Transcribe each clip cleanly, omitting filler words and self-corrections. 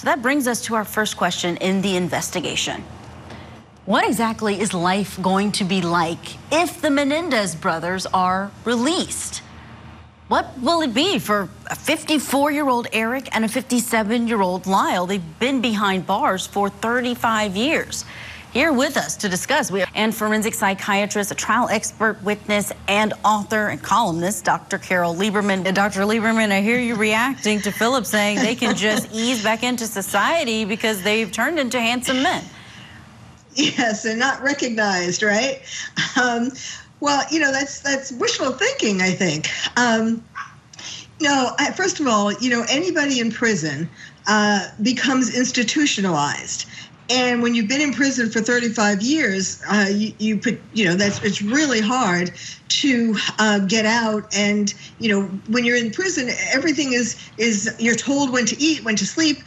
So that brings us to our first question in the investigation. What exactly is life going to be like if the Menendez brothers are released? What will it be for a 54-year-old Eric and a 57-year-old Lyle? They've been behind bars for 35 years. Here with us to discuss, we have forensic psychiatrist, a trial expert, witness, and author and columnist, Dr. Carol Lieberman. Dr. Lieberman, I hear you reacting to Philip saying they can just ease back into society because they've turned into handsome men. Yes, and not recognized, right? Well, that's wishful thinking, I think. First of all, anybody in prison becomes institutionalized. And when you've been in prison for 35 years, it's really hard to get out. And, when you're in prison, everything is you're told when to eat, when to sleep,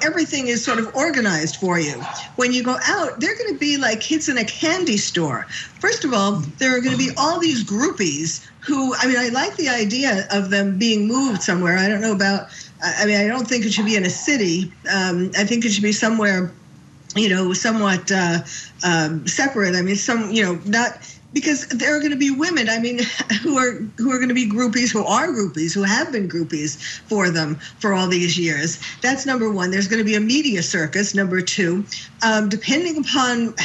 everything is sort of organized for you. When you go out, they're going to be like kids in a candy store. First of all, there are going to be all these groupies who, I like the idea of them being moved somewhere. I don't know about, I don't think it should be in a city. I think it should be somewhere somewhat separate. Not because there are going to be women, who are going to be groupies, who have been groupies for them for all these years. That's number one. There's going to be a media circus, number two. Depending upon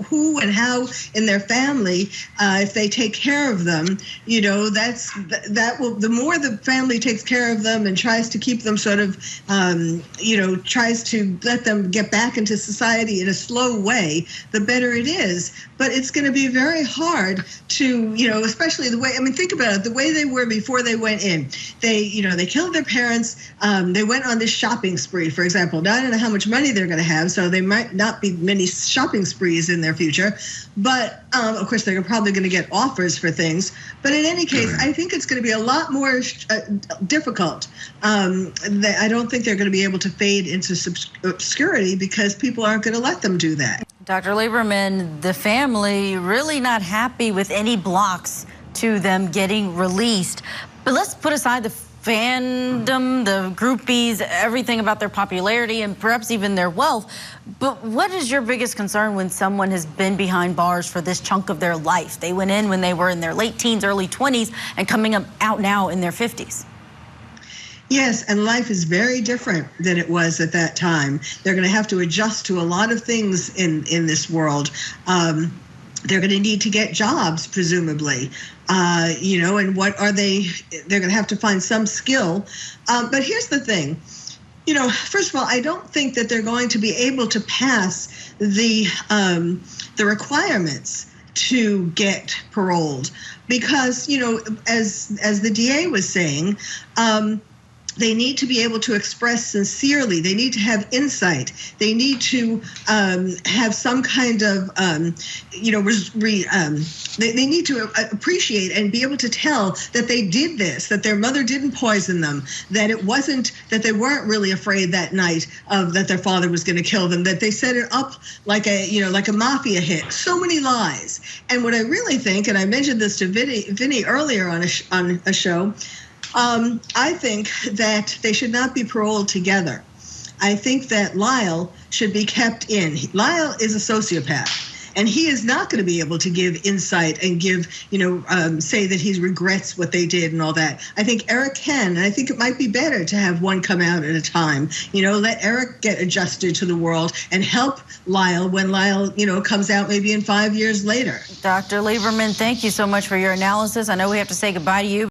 who and how in their family, if they take care of them, the more the family takes care of them and tries to keep them sort of, tries to let them get back into society in a slow way, the better it is. But it's going to be very hard to, especially the way, think about it, the way they were before they went in. They killed their parents. They went on this shopping spree, for example. Now, I don't know how much money they're going to have, so they might not be many shopping sprees in their future. But, of course, they're probably going to get offers for things. But in any case, I think it's going to be a lot more difficult. I don't think they're going to be able to fade into obscurity because people aren't going to let them do that. Dr. Lieberman, the family really not happy with any blocks to them getting released. But let's put aside the fandom, the groupies, everything about their popularity and perhaps even their wealth. But what is your biggest concern when someone has been behind bars for this chunk of their life? They went in when they were in their late teens, early 20s, and coming out now in their 50s. Yes, and life is very different than it was at that time. They're going to have to adjust to a lot of things in this world. They're going to need to get jobs, presumably. And what are they? They're going to have to find some skill. But here's the thing. First of all, I don't think that they're going to be able to pass the requirements to get paroled because, as the DA was saying, they need to be able to express sincerely. They need to have insight. They need to have some kind of, they need to appreciate and be able to tell that they did this, that their mother didn't poison them, that it wasn't, that they weren't really afraid that night of that their father was going to kill them, that they set it up like a mafia hit. So many lies. And what I really think, and I mentioned this to Vinny earlier on a show, I think that they should not be paroled together. I think that Lyle should be kept in. Lyle is a sociopath, and he is not going to be able to give insight and give, say that he regrets what they did and all that. I think Eric can, and I think it might be better to have one come out at a time. Let Eric get adjusted to the world and help Lyle when Lyle, comes out maybe in 5 years later. Dr. Lieberman, thank you so much for your analysis. I know we have to say goodbye to you.